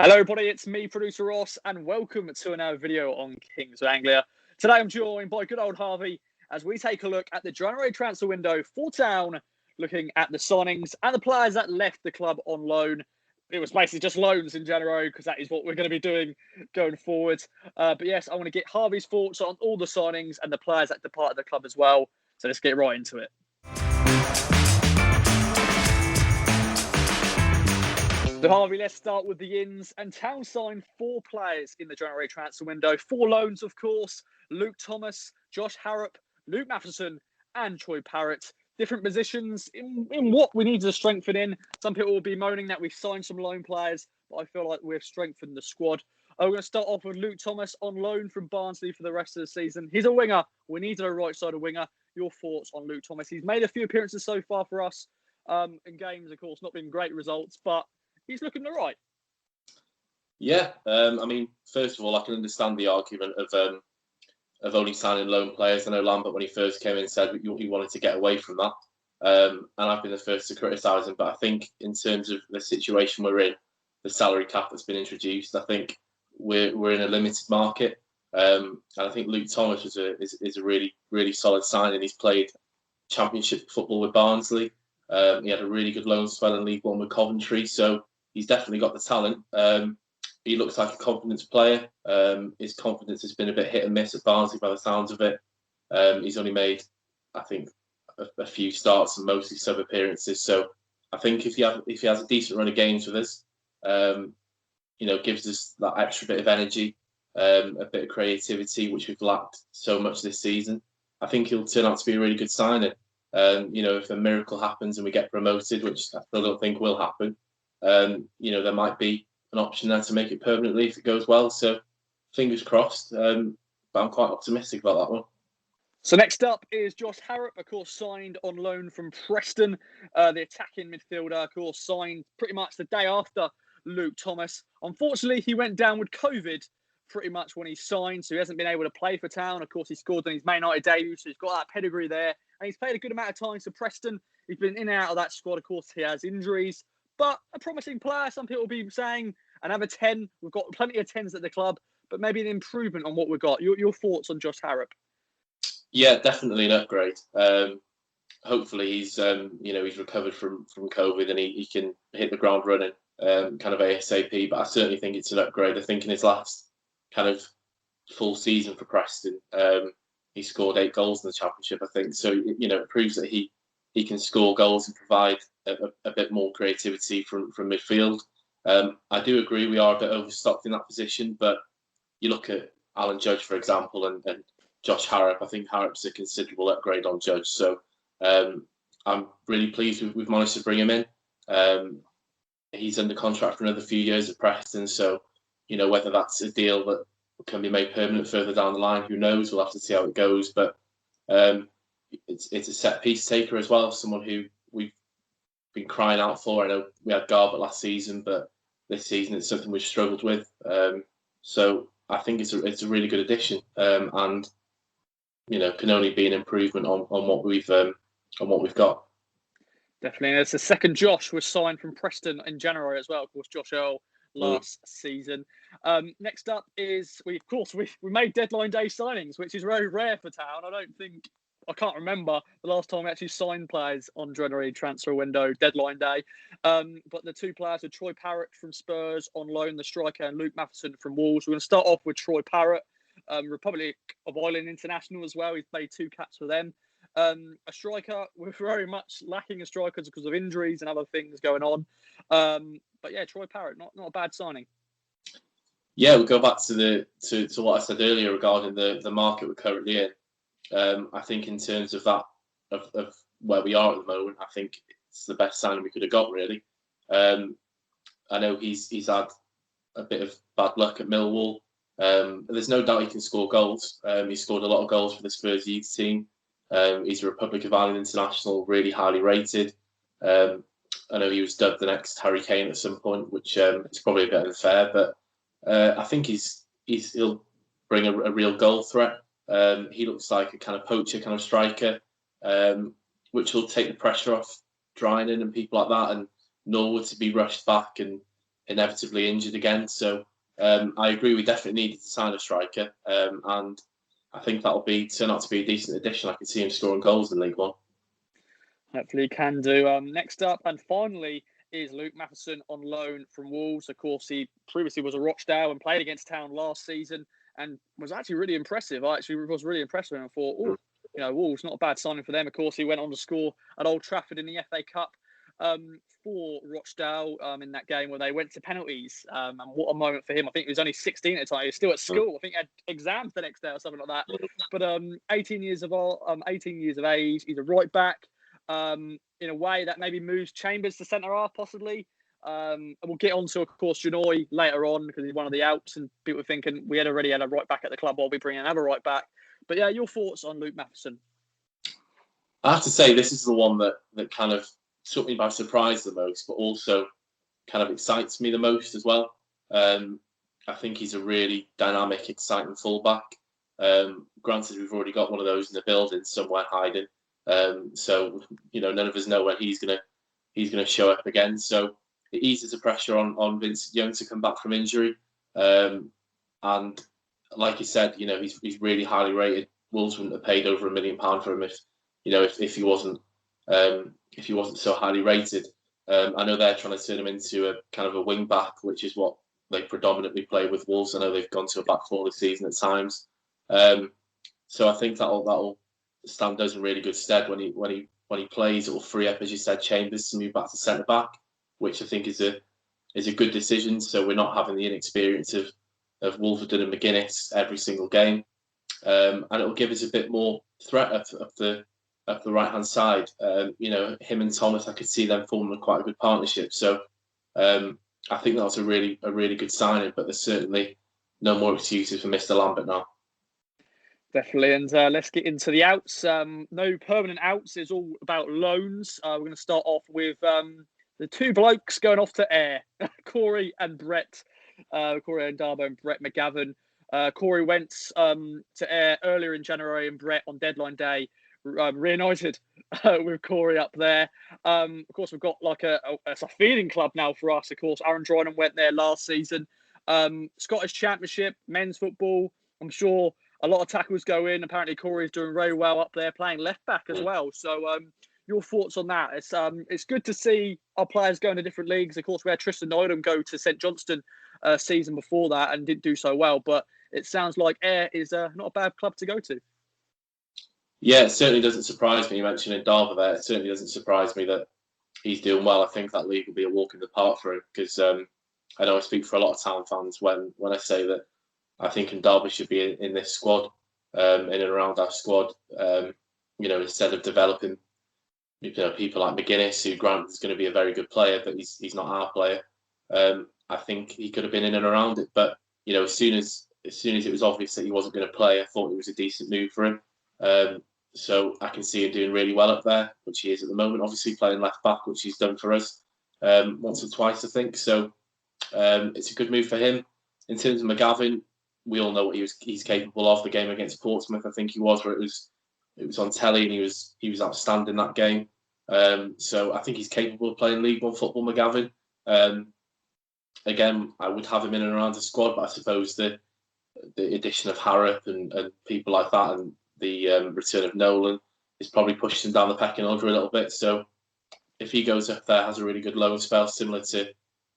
Hello everybody, it's me, producer Ross, and welcome to another video on Kings of Anglia. Today I'm joined by good old Harvey as we take a look at the January transfer window for Town, looking at the signings and the players that left the club on loan. It was basically just loans in January because that is what we're going to be doing going forward. But yes, I want to get Harvey's thoughts on all the signings and the players that departed the club as well. So let's get right into it. So Harvey, let's start with the ins. And Town signed 4 players in the January transfer window. 4 loans, of course. Luke Thomas, Josh Harrop, Luke Matheson, and Troy Parrott. Different positions in what we need to strengthen in. Some people will be moaning that we've signed some loan players, but I feel like we've strengthened the squad. We're going to start off with Luke Thomas on loan from Barnsley for the rest of the season. He's a winger. We needed a right-sided winger. Your thoughts on Luke Thomas? He's made a few appearances so far for us in games, of course, not been great results, but he's looking all right. Yeah, I mean, first of all, I can understand the argument of only signing loan players. I know Lambert, when he first came in, said he wanted to get away from that, and I've been the first to criticise him. But I think in terms of the situation we're in, the salary cap that's been introduced, I think we're in a limited market, and I think Luke Thomas is a really solid signing. He's played Championship football with Barnsley. He had a really good loan spell in League One with Coventry, so he's definitely got the talent. He looks like a confidence player. His confidence has been a bit hit and miss at Barnsley by the sounds of it. He's only made, I think, a few starts and mostly sub appearances. So I think if he has a decent run of games with us, gives us that extra bit of energy, a bit of creativity, which we've lacked so much this season, I think he'll turn out to be a really good signing. If a miracle happens and we get promoted, which I still don't think will happen, there might be an option there to make it permanently if it goes well. So fingers crossed, but I'm quite optimistic about that one. So next up is Josh Harrop, of course, signed on loan from Preston. The attacking midfielder, of course, signed pretty much the day after Luke Thomas. Unfortunately, he went down with COVID pretty much when he signed, so he hasn't been able to play for Town. Of course, he scored on his Man United debut, so he's got that pedigree there. And he's played a good amount of times for Preston. He's been in and out of that squad. Of course, he has injuries, but a promising player. Some people will be saying another 10. We've got plenty of 10s at the club, but maybe an improvement on what we've got. Your thoughts on Josh Harrop? Yeah, definitely an upgrade. Hopefully he's recovered from COVID and he can hit the ground running kind of ASAP. But I certainly think it's an upgrade. I think in his last kind of full season for Preston, he scored 8 goals in the Championship, I think. So it proves that he can score goals and provide a bit more creativity from midfield. I do agree we are a bit overstocked in that position, but you look at Alan Judge, for example, and Josh Harrop. I think Harrop's a considerable upgrade on Judge. So I'm really pleased we've managed to bring him in. He's under contract for another few years at Preston, so whether that's a deal that can be made permanent further down the line, who knows? We'll have to see how it goes. But it's a set piece taker as well, someone who we've been crying out for. I know we had Garbutt last season, but this season it's something we've struggled with. So I think it's a really good addition, and can only be an improvement on what we've got. Definitely, and it's the second Josh was signed from Preston in January as well. Of course, Josh Earl last season. Next up is we made deadline day signings, which is very rare for Town. I can't remember the last time we actually signed players on January transfer window deadline day. But the 2 players are Troy Parrott from Spurs on loan, the striker, and Luke Matheson from Wolves. We're going to start off with Troy Parrott, Republic of Ireland international as well. He's played 2 caps for them. A striker, we're very much lacking a striker because of injuries and other things going on. But yeah, Troy Parrott, not a bad signing. Yeah, we'll go back to what I said earlier regarding the market we're currently in. I think in terms of that, of where we are at the moment, I think it's the best signing we could have got, really. I know he's had a bit of bad luck at Millwall. There's no doubt he can score goals. He scored a lot of goals for the Spurs youth team. He's a Republic of Ireland international, really highly rated. I know he was dubbed the next Harry Kane at some point, which is probably a bit unfair, but I think he'll bring a real goal threat. He looks like a kind of poacher, kind of striker, which will take the pressure off Dryden and people like that, and Norwood to be rushed back and inevitably injured again. So I agree, we definitely needed to sign a striker, and I think that'll turn out to be a decent addition. I can see him scoring goals in League One. Hopefully he can do. Next up and finally is Luke Matheson on loan from Wolves. Of course, he previously was a Rochdale and played against Town last season and was actually really impressive. I actually was really impressed with him and thought, Wolves, not a bad signing for them. Of course, he went on to score at Old Trafford in the FA Cup for Rochdale in that game where they went to penalties. And what a moment for him. I think he was only 16 at the time. He was still at school. I think he had exams the next day or something like that. But 18 years of age. He's a right back. In a way that maybe moves Chambers to centre half, possibly. And we'll get on to, of course, Janoy later on because he's one of the outs, and people are thinking we had already had a right back at the club, while we bring another right back. But yeah, your thoughts on Luke Matheson? I have to say, this is the one that kind of took me by surprise the most, but also kind of excites me the most as well. I think he's a really dynamic, exciting fullback. Granted, we've already got one of those in the building somewhere hiding. So none of us know when he's gonna show up again. So it eases the pressure on Vincent Young to come back from injury. And like you said, he's really highly rated. Wolves wouldn't have paid over £1 million for him if he wasn't so highly rated. I know they're trying to turn him into a kind of a wing back, which is what they predominantly play with Wolves. I know they've gone to a back four this season at times. So I think that'll stand us in really good stead when he plays. It will free up, as you said, Chambers to move back to centre back, which I think is a good decision. So we're not having the inexperience of Wolverton and McGuinness every single game, and it will give us a bit more threat up the right hand side. Him and Thomas, I could see them forming quite a good partnership. So I think that's a really good signing. But there's certainly no more excuses for Mr. Lambert now. Definitely, and let's get into the outs. No permanent outs. It's all about loans. We're going to start off with the two blokes going off to Ayr, Corey and Brett. Corey and Darbo and Brett McGavin. Corey went to Ayr earlier in January, and Brett on deadline day reunited with Corey up there. Of course, we've got like it's a feeding club now for us. Of course, Aaron Drynan went there last season. Scottish Championship, men's football. I'm sure a lot of tackles go in. Apparently, Corey is doing very well up there, playing left back as well. So, your thoughts on that? It's good to see our players going to different leagues. Of course, we had Tristan Noydam go to St Johnstone season before that and didn't do so well. But it sounds like Ayr is not a bad club to go to. Yeah, it certainly doesn't surprise me. You mentioned Darby there. It certainly doesn't surprise me that he's doing well. I think that league will be a walk in the park for him because I know I speak for a lot of Town fans when I say that I think Derby should be in this squad, in and around our squad. Instead of developing, people like McGuinness, who Grant is going to be a very good player, but he's not our player. I think he could have been in and around it. But as soon as it was obvious that he wasn't going to play, I thought it was a decent move for him. So I can see him doing really well up there, which he is at the moment. Obviously playing left back, which he's done for us once or twice, I think. So it's a good move for him. In terms of McGavin, we all know what he's capable of. The game against Portsmouth, I think he was, where it was on telly, and he was outstanding that game. So I think he's capable of playing League One football, McGavin. Again, I would have him in and around the squad, but I suppose the addition of Harrop and people like that, and the return of Nolan is probably pushed him down the pecking order a little bit. So if he goes up there, has a really good loan spell similar to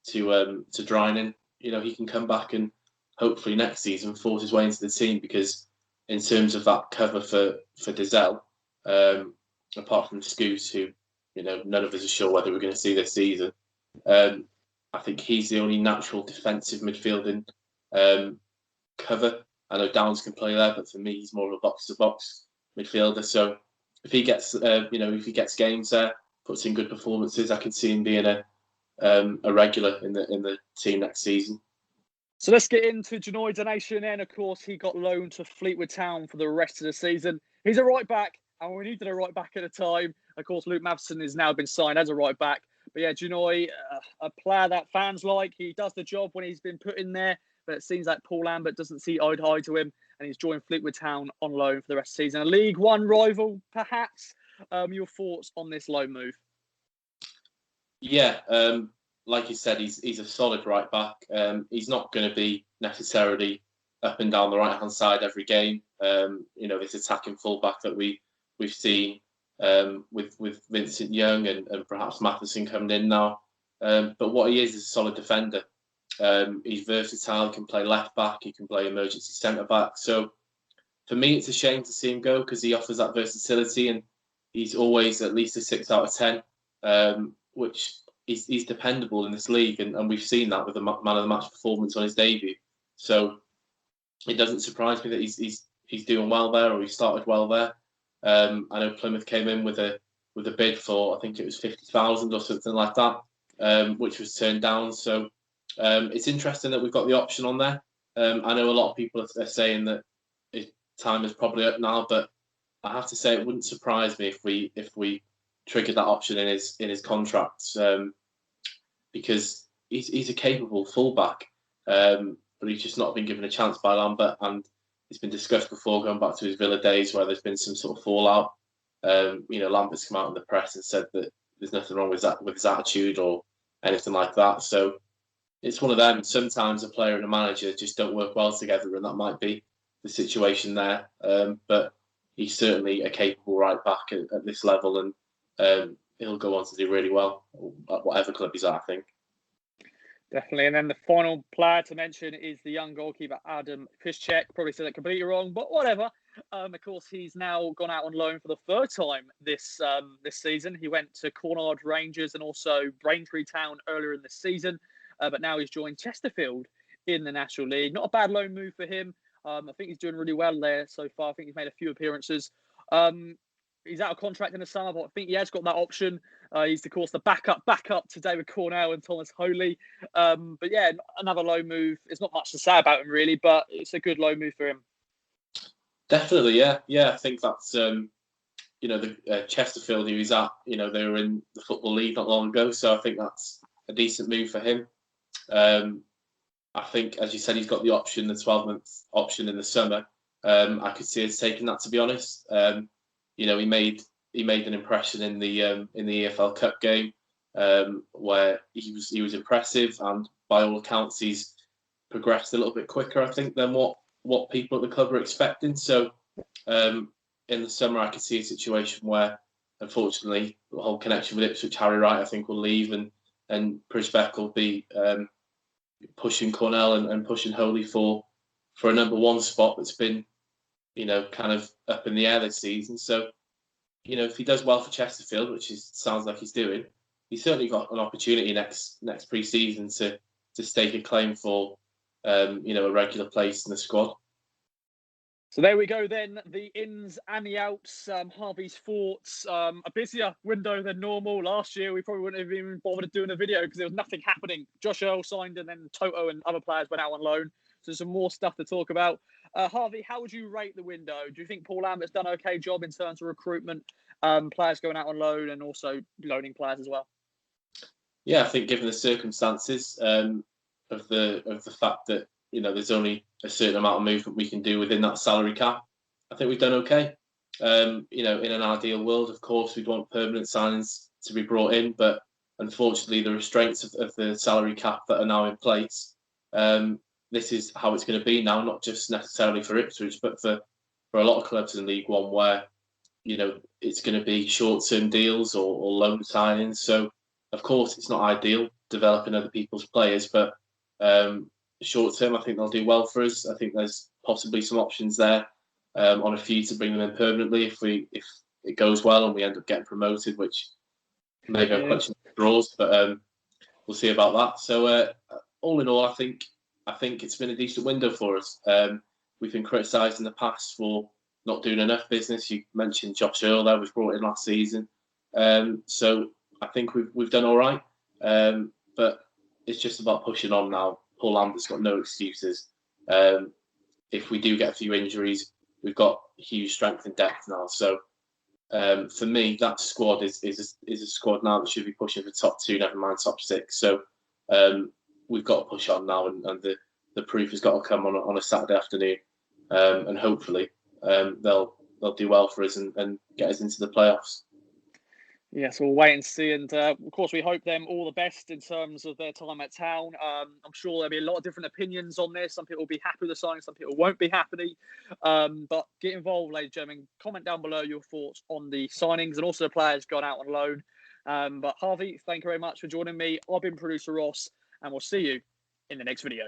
Drynan, he can come back and hopefully next season force his way into the team, because in terms of that cover for Dizelle, apart from Scoot, who none of us are sure whether we're going to see this season, I think he's the only natural defensive midfielding cover. I know Downs can play there, but for me, he's more of a box-to-box midfielder. So if he gets games there, puts in good performances, I can see him being a regular in the team next season. So let's get into Janoy Donation. And of course, he got loaned to Fleetwood Town for the rest of the season. He's a right back, and we needed a right back at the time. Of course, Luke Matheson has now been signed as a right back. But yeah, Janoy, a player that fans like. He does the job when he's been put in there. But it seems like Paul Lambert doesn't see eye to eye to him, and he's joined Fleetwood Town on loan for the rest of the season. A League One rival, perhaps. Your thoughts on this loan move? Yeah, like you said, he's a solid right back. He's not going to be necessarily up and down the right hand side every game. This attacking fullback that we've seen with Vincent Young and perhaps Matheson coming in now. But what he is a solid defender. He's versatile. He can play left back. He can play emergency centre back. So for me, it's a shame to see him go because he offers that versatility and he's always at least a 6 out of 10, which he's dependable in this league, and we've seen that with the man of the match performance on his debut. So it doesn't surprise me that he's doing well there, or he started well there. I know Plymouth came in with a bid for, I think it was 50,000 or something like that, which was turned down. So it's interesting that we've got the option on there. I know a lot of people are saying that his time is probably up now, but I have to say it wouldn't surprise me if we triggered that option in his contract, because he's a capable fullback, but he's just not been given a chance by Lambert, and it's been discussed before going back to his Villa days where there's been some sort of fallout. Lambert's come out in the press and said that there's nothing wrong with his attitude or anything like that. So it's one of them. Sometimes a player and a manager just don't work well together, and that might be the situation there. But he's certainly a capable right back at this level, and he'll go on to do really well at whatever club he's at, I think. Definitely. And then the final player to mention is the young goalkeeper, Adam Fischek. Probably said that completely wrong, but whatever. Of course, he's now gone out on loan for the third time this season. He went to Cornard Rangers and also Braintree Town earlier in the season, but now he's joined Chesterfield in the National League. Not a bad loan move for him. I think he's doing really well there so far. I think he's made a few appearances. He's out of contract in the summer, but I think he has got that option. He's, of course, the backup to David Cornell and Thomas Holy. But yeah, another low move. There's not much to say about him, really, but it's a good low move for him. Definitely, yeah. Yeah, I think that's, the Chesterfield who he's at, they were in the Football League not long ago, so I think that's a decent move for him. I think, as you said, he's got the option, the 12-month option in the summer. I could see us taking that, to be honest. He made an impression in the EFL Cup game where he was impressive, and by all accounts he's progressed a little bit quicker, I think, than what people at the club are expecting. So in the summer I could see a situation where, unfortunately, the whole connection with Ipswich, Harry Wright, I think, will leave, and Fischek will be pushing Cornell and pushing Holy for a number one spot that's been kind of up in the air this season. So, if he does well for Chesterfield, which sounds like he's doing, he's certainly got an opportunity next pre-season to stake a claim for, a regular place in the squad. So there we go then, the ins and the outs. Harvey's thoughts, a busier window than normal. Last year, we probably wouldn't have even bothered doing a video because there was nothing happening. Josh Earl signed and then Toto and other players went out on loan. So some more stuff to talk about. Harvey, how would you rate the window? Do you think Paul Lambert's done an okay job in terms of recruitment, players going out on loan and also loaning players as well? Yeah, I think given the circumstances of the fact that there's only a certain amount of movement we can do within that salary cap, I think we've done okay. In an ideal world, of course, we'd want permanent signings to be brought in, but unfortunately, the restraints of the salary cap that are now in place, this is how it's going to be now, not just necessarily for Ipswich, but for a lot of clubs in League One where, it's going to be short-term deals or loan signings. So, of course, it's not ideal developing other people's players, but short-term, I think they'll do well for us. I think there's possibly some options there on a few to bring them in permanently if it goes well and we end up getting promoted, which may go clutching draws, but we'll see about that. So, all in all, I think it's been a decent window for us. We've been criticised in the past for not doing enough business. You mentioned Josh Earl there, was brought in last season. So I think we've done all right. But it's just about pushing on now. Paul Lambert's got no excuses. If we do get a few injuries, we've got huge strength and depth now. So for me, that squad is a squad now that should be pushing for top 2, never mind top 6. So we've got to push on now, and the proof has got to come on a Saturday afternoon, and hopefully they'll do well for us and get us into the playoffs. Yes, we'll wait and see. And of course, we hope them all the best in terms of their time at Town. I'm sure there'll be a lot of different opinions on this. Some people will be happy with the signing, some people won't be happy. But get involved, ladies and gentlemen. Comment down below your thoughts on the signings and also the players gone out on loan. But Harvey, thank you very much for joining me. I've been producer Ross, and we'll see you in the next video.